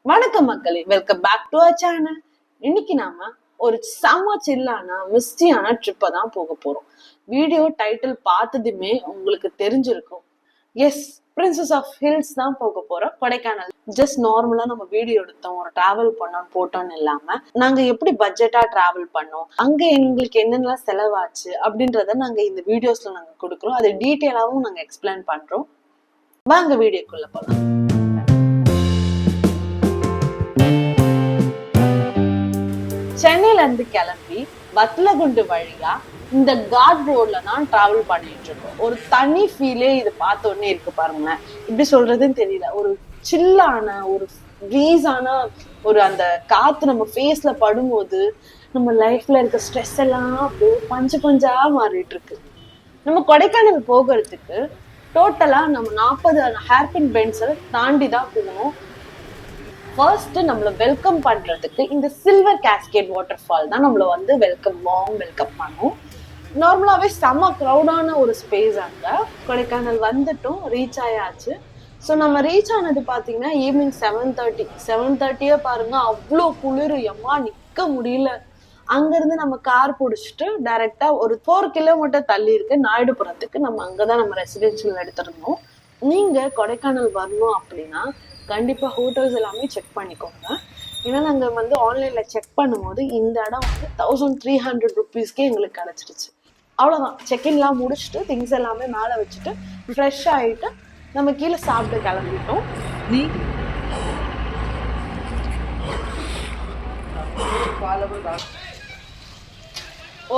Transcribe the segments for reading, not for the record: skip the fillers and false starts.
வணக்கம் மக்களே, welcome back to our channel. இன்னைக்கு நாம ஒரு செம்ம சில்லான மிஸ்டியான ட்ரிப்பை தான் போக போறோம். வீடியோ டைட்டில் பார்த்ததுமே உங்களுக்கு தெரிஞ்சிருக்கும். எஸ், பிரின்சஸ் ஆஃப் ஹில்ஸ் தான் போக போறோம். கொடைக்கானல் ஜஸ்ட் நார்மலா நம்ம வீடியோ எடுத்தோம், ஒரு டிராவல் பண்ணோம் போட்டோம்னு இல்லாம நாங்க எப்படி பட்ஜெட்டா டிராவல் பண்ணோம், அங்க எங்களுக்கு என்னென்னலாம் செலவாச்சு அப்படின்றத நாங்க இந்த வீடியோஸ்ல நாங்க கொடுக்குறோம். அதை டீட்டெயிலாவும் நாங்க எக்ஸ்பிளைன் பண்றோம். வாங்க வீடியோக்குள்ள போலாம். சென்னையில இருந்து கிளம்பி வத்தலகுண்டு வழியா இந்த காட் ரோட்ல தான் டிராவல் பண்ணிட்டு இருக்கோம். ஒரு தனி ஃபீலே இது பார்த்த உடனே இருக்கு பாருங்களேன். இப்படி சொல்றதுன்னு தெரியல. ஒரு சில்லான ஒரு ப்ரீஸான ஒரு அந்த காத்து நம்ம ஃபேஸ்ல படும்போது நம்ம லைஃப்ல இருக்க ஸ்ட்ரெஸ் எல்லாம் அப்படியே பஞ்சு பஞ்சா மாறிட்டு இருக்கு. நம்ம கொடைக்கானல் போகிறதுக்கு டோட்டலா நம்ம 40 ஹேர்பின் பென்ஸை தாண்டி தான் போகணும். ஃபர்ஸ்ட் நம்மள வெல்கம் பண்றதுக்கு இந்த சில்வர் கேஸ்கேட் வாட்டர் ஃபால் தான் நம்மள வந்து வார்ம் வெல்கம் பண்ணும். நார்மலாவே செம்ம க்ரௌடான ஒரு ஸ்பேஸ். அங்க கொடைக்கானல் வந்துட்டும் ரீச் ஆயாச்சு. ஸோ நம்ம ரீச் ஆனது பாத்தீங்கன்னா ஈவினிங் 7:30 பாருங்க. அவ்வளோ குளிர், எம்மா நிக்க முடியல. அங்கிருந்து நம்ம கார் பிடிச்சிட்டு டைரக்டா ஒரு 4 கிலோமீட்டர் தள்ளி இருக்கு நாயுடுபுரத்துக்கு. நம்ம அங்கதான் நம்ம ரெசிடென்ஷியல் எடுத்திருந்தோம். நீங்க கொடைக்கானல் வரணும் அப்படின்னா கண்டிப்பா ஹோட்டல்ஸ் எல்லாமே செக் பண்ணிக்கோங்க. ஏன்னா நாங்க வந்து ஆன்லைன்ல செக் பண்ணும்போது இந்த இடம் வந்து 1300 ருபீஸ்க்கே எங்களுக்கு கிடைச்சிருச்சு. அவ்வளவுதான். செக்இன்லாம் முடிச்சுட்டு திங்ஸ் எல்லாமே மேல வச்சுட்டு ஃப்ரெஷ் ஆயிட்டு நம்ம கீழே சாப்பிட்டு கிளம்பிட்டோம்.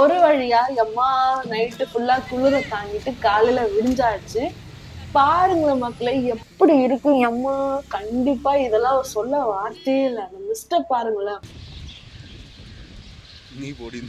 ஒரு வழியா எம்மா நைட்டு ஃபுல்லா குளிர தாங்கிட்டு காலையில விடிஞ்சாச்சு. பாருங்களேன் மக்களே, எப்படி இருக்கு எம்மா. கண்டிப்பா இதெல்லாம் சொல்ல வார்த்தையே இல்ல. அந்த மிஸ்டர் பாருங்களேன். நீ போடி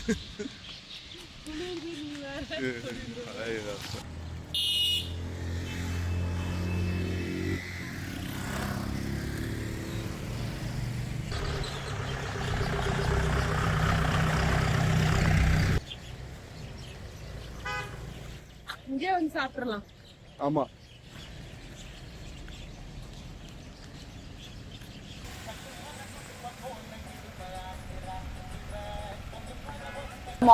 இங்கே வந்து சாப்பிடலாம். ஆமா,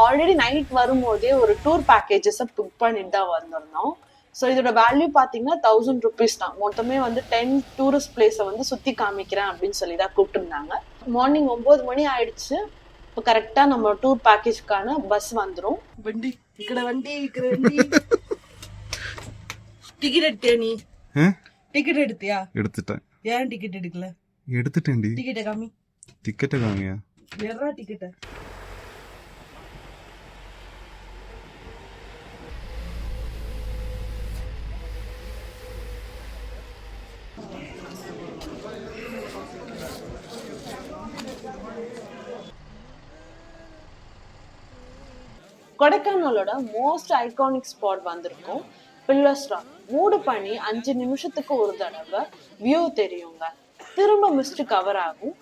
ஆல்ரெடி நைட் வரும்போதே ஒரு டூர் பேக்கேஜஸ் புக் பண்ணிட்டு தான் வந்திருந்தோம். ஸோ இதோட வேல்யூ பார்த்தீங்கன்னா 1000 ருபீஸ் தான். மொத்தமே வந்து 10 டூரிஸ்ட் பிளேஸை வந்து சுற்றி காமிக்கிறேன் அப்படின்னு சொல்லி தான் கூப்பிட்டுருந்தாங்க. மார்னிங் 9 மணி ஆயிடுச்சு. இப்போ கரெக்டாக நம்ம டூர் பேக்கேஜ்க்கான பஸ் வந்துடும். வண்டி டிக்கெட் எடுத்தியா நீ? டிக்கெட் எடுத்தியா? எடுத்துட்டேன். ஏன் டிக்கெட் எடுக்கல? எடுத்துட்டேன். டிக்கெட்டை காமி. டிக்கெட்டை காமியா? எறா டிக்கெட்டை. கொடைக்கானலோட மோஸ்ட் ஐகானிக் ஸ்பாட் வந்திருக்கும் பில்லர்ஸ் ராக். மூடு பண்ணி 5 நிமிஷத்துக்கு ஒரு தடவை வியூ தெரியுங்க. திரும்ப மிஸ்ட் கவர் ஆகும்.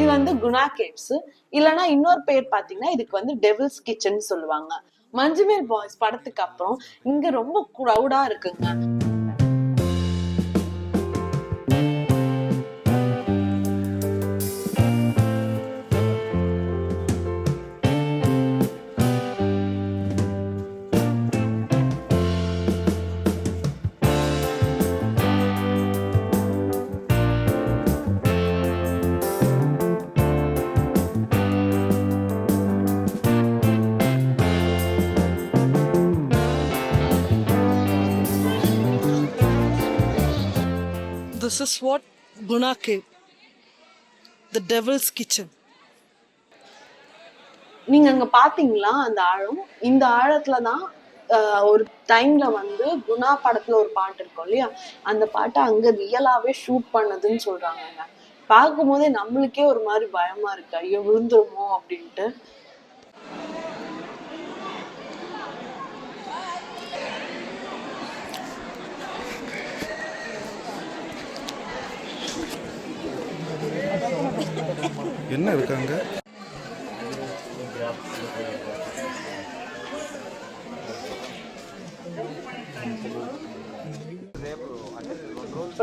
இது வந்து குணா கேவ்ஸ். இல்லைன்னா இன்னொரு பேர் பாத்தீங்கன்னா இதுக்கு வந்து டெவில்ஸ் கிச்சன் சொல்லுவாங்க. மஞ்சுமேல் பாய்ஸ் படத்துக்கு அப்புறம் இங்க ரொம்ப க்ரௌடா இருக்குங்க. This is what Guna Cave, the devil's kitchen. நீங்க அங்க பாத்தீங்களா அந்த ஆழம்? இந்த ஆழத்துலதான் ஒரு டைம்ல வந்து குணா படத்துல ஒரு பாட்டு இருக்கும் இல்லையா, அந்த பாட்டை அங்க ரியலாவே ஷூட் பண்ணதுன்னு சொல்றாங்க. பார்க்கும் போதே நம்மளுக்கே ஒரு மாதிரி பயமா இருக்கு, ஐயோ விழுந்துருமோ அப்படின்ட்டு. என்ன இருக்காங்க?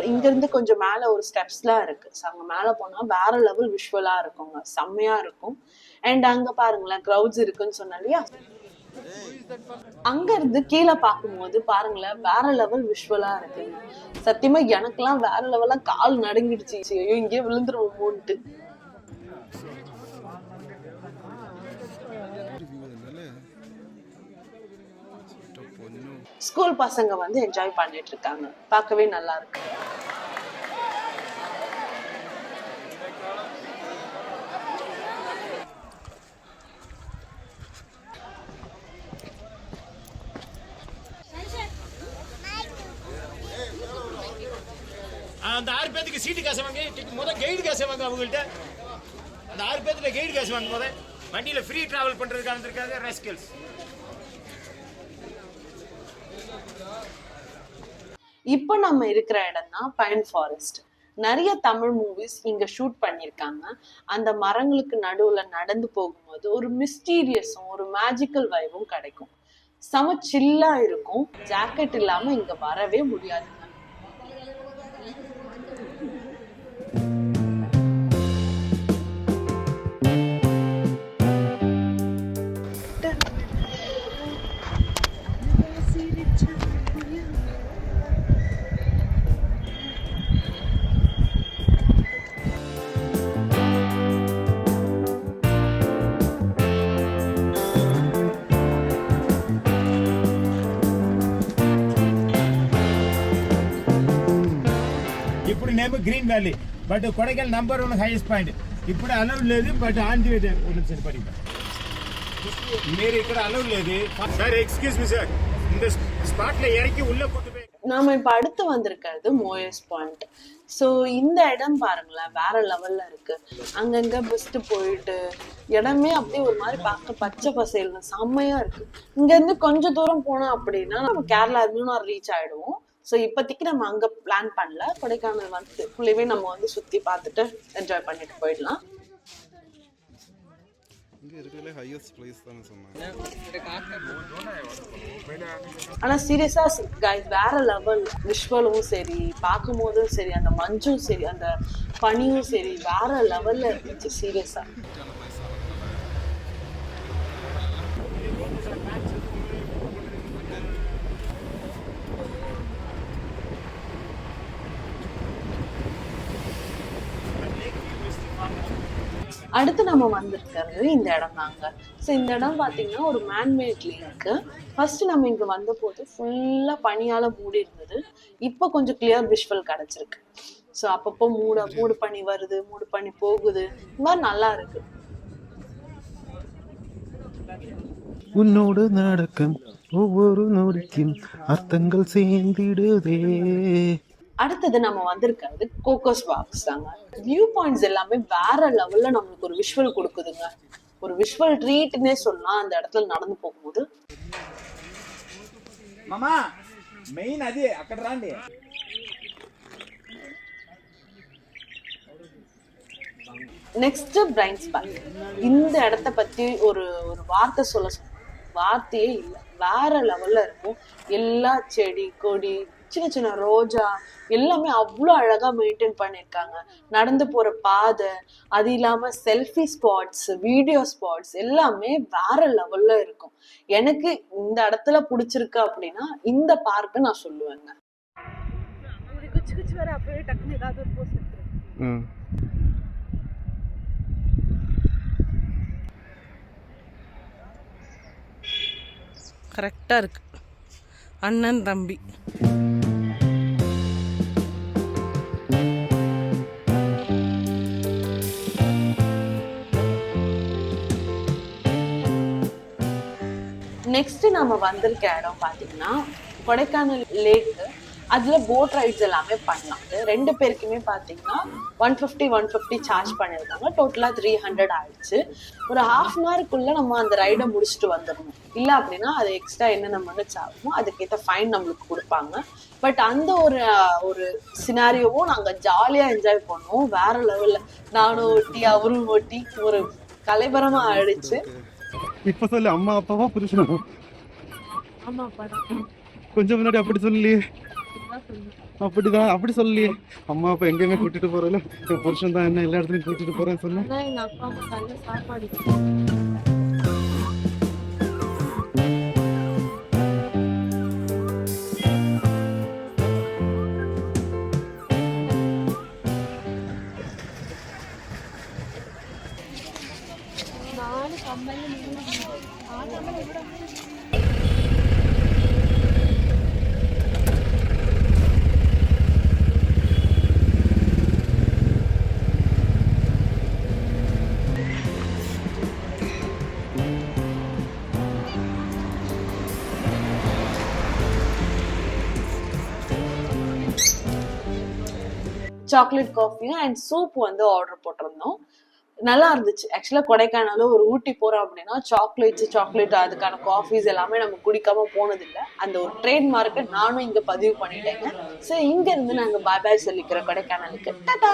இங்க இருந்து கொஞ்சம் மேல ஒரு ஸ்டெப்ஸ்லாம் இருக்கு. அங்க மேல போனா வேற லெவல் விஷுவலா இருக்குங்க, செம்மையா இருக்கும். அண்ட் அங்க பாருங்களேன் கிரௌட்ஸ் இருக்குன்னு சொன்னா இல்லையா, அங்க இருந்து கீழே பார்க்கும்போது பாருங்களேன் வேற லெவல் விஷுவலா இருக்குங்க. சத்தியமா எனக்கெல்லாம் வேற லெவலா கால் நடுங்கிடுச்சு, ஐயோ இங்கே விழுந்துருவோமோன்ட்டு. ஸ்கூல் பசங்க வந்து என்ஜாய் பண்ணிட்டு இருக்காங்க, பார்க்கவே நல்லா இருக்கு. அந்த 6 பேருக்கு சீட்டு காசு வாங்க, முதல் கைடு காசு வாங்க அவங்கள்ட்ட. அந்த 6 பேருக்கு கைடு காசு வாங்க, முதல் வண்டியில் ஃப்ரீ டிராவல் பண்ணுறதுக்கு வந்திருக்காங்க ரெஸ்கல்ஸ். இப்போ நம்ம இருக்கிற இடம் தான் பைன் ஃபாரஸ்ட். நிறைய தமிழ் மூவிஸ் இங்க ஷூட் பண்ணியிருக்காங்க. அந்த மரங்களுக்கு நடுவுல நடந்து போகும்போது ஒரு மிஸ்டீரியஸும் ஒரு மேஜிக்கல் வைபும் கிடைக்கும். செம சில்லா இருக்கும். ஜாக்கெட் இல்லாம இங்க வரவே முடியாதுங்க. ఇప్పుడు name green valley, but Kodaikanal number 1 highest point. ఇప్పుడు అలౌడ్ లేదు, బట్ ఆన్ ది వే సరిపడి మీరు ఇక్కడ అలౌడ్ లేదు సార్. ఎక్స్క్యూజ్ మీ సార్, இந்த ஸ்பாட்ல இறக்கி உள்ள கூட்டி போய். நாம இப்ப அடுத்து வந்திருக்கிறது மோயஸ் பாயிண்ட். ஸோ இந்த இடம் பாருங்களேன் வேற லெவல்ல இருக்கு. அங்கங்க பெஸ்ட் போயிட்டு இடமே அப்படியே ஒரு மாதிரி பார்க்க பச்சை பசேல்னு செம்மையா இருக்கு. இங்க இருந்து கொஞ்சம் தூரம் போனோம் அப்படின்னா நம்ம கேரளா மூணார் ரீச் ஆயிடுவோம். ஸோ இப்போதைக்கு நம்ம அங்க பிளான் பண்ணல, கொடைக்கானல் வந்து ஃபுல்லாவே நம்ம வந்து சுத்தி பார்த்துட்டு என்ஜாய் பண்ணிட்டு போயிடலாம். ஆனா சீரியஸா கைஸ் வேற லெவல் விஷுவலும் சரி, பார்க்கும் போதும் சரி, அந்த மஞ்சும் சரி, அந்த பனியும் சரி, வேற லெவல்ல இருந்துச்சு சீரியஸா. அடுத்து நம்ம வந்திருக்கிறது இந்த இடம் தாங்க. ஸோ இந்த இடம் பார்த்தீங்கன்னா ஒரு மேன்மேட் லேக்கு. ஃபர்ஸ்ட் நம்ம இங்க வந்த போது ஃபுல்லா பனியால மூடி இருந்தது. இப்போ கொஞ்சம் கிளியர் விஷுவல் கிடைச்சிருக்கு. ஸோ அப்பப்போ மூடு பனி வருது, மூடு பனி போகுது, இந்த மாதிரி நல்லா இருக்கு. உன்னோடு நடக்கும் ஒவ்வொரு நொடிக்கும் அர்த்தங்கள் சேர்ந்திடுதே. அடுத்தது நம்ம வந்திருக்கிறது கோக்கோஸ் வாக்ஸ் தாங்க. வியூ பாயிண்ட்ஸ் எல்லாமே வேற லெவல்ல நம்மளுக்கு ஒரு விஷுவல் கொடுக்குதுங்க. ஒரு விஷுவல் ட்ரீட்னே சொல்லலாம் அந்த இடத்துல நடந்து போகும்போது. மாமா மெயின் అది అక్కడ రాండి. நெக்ஸ்ட் பிரைன் ஸ்பாக். இந்த இடத்த பத்தி ஒரு வார்த்தையே இல்லை, வேற லெவல்ல இருக்கும். எல்லா செடி கொடி சின்ன சின்ன ரோஜா எல்லாமே அவ்வளோ அழகா மெயின்டைன் பண்ணியிருக்காங்க. நடந்து போற பாதை, அது இல்லாம செல்ஃபி ஸ்பாட்ஸ், வீடியோ ஸ்பாட்ஸ் எல்லாமே வேற லெவல்ல இருக்கும். எனக்கு இந்த இடத்துல பிடிச்சிருக்கு அப்படின்னா இந்த பார்க்க நான் சொல்லுவேங்க. கரெக்டா இருக்கு அண்ணன் தம்பி. நெக்ஸ்ட் நம்ம வந்திருக்க இடம் பாத்தீங்கன்னா கொடைக்கானல் லேக். அதுல போட் ரைட்ஸ் எல்லாமே பண்ணலாம். 2 பேருக்குமே பாத்தீங்கன்னா 150 சார்ஜ் பண்ணிருக்காங்க. டோட்டலா 300 ஆயிடுச்சு. ஒரு ½ அன் ஹவருக்குள்ள நம்ம அந்த ரைடை முடிச்சுட்டு வந்துடணும். இல்ல அப்படின்னா அது எக்ஸ்ட்ரா என்னென்ன மினிட்ஸ் ஆகுமோ அதுக்கேற்ற ஃபைன் நம்மளுக்கு கொடுப்பாங்க. பட் அந்த ஒரு சினாரியோவும் நாங்க ஜாலியா என்ஜாய் பண்ணுவோம். வேற லெவல்ல நானும் ஓட்டி அவரும் ஓட்டி ஒரு கலைபரமா ஆயிடுச்சு. இப்ப சொல்லு, அம்மா அப்பாவா புருஷனா? கொஞ்சம் முன்னாடி அப்படி சொல்லி அப்படிதான் அப்படி சொல்லி அம்மா அப்பா எங்கேயுமே கூட்டிட்டு போறல, புருஷன் தான் என்ன எல்லா இடத்துலயும் கூட்டிட்டு போறேன்னு சொன்னேன். சாக்லேட் காஃபியும் அண்ட் சூப் வந்து ஆர்டர் போட்டிருந்தோம். நல்லா இருந்துச்சு. ஆக்சுவலா கொடைக்கானல ஒரு ஊட்டி போறோம் அப்படின்னா சாக்லேட் அதுக்கான காஃபிஸ் எல்லாமே நம்ம குடிக்காம போனது இல்லை. அந்த ஒரு ட்ரேட் மார்க்கெட் நானும் இங்க பதிவு பண்ணிட்டேங்க. சோ இங்க இருந்து நாங்க பாய் பாய் சொல்லிக்கிறோம் கொடைக்கானலுக்கு. டாடா.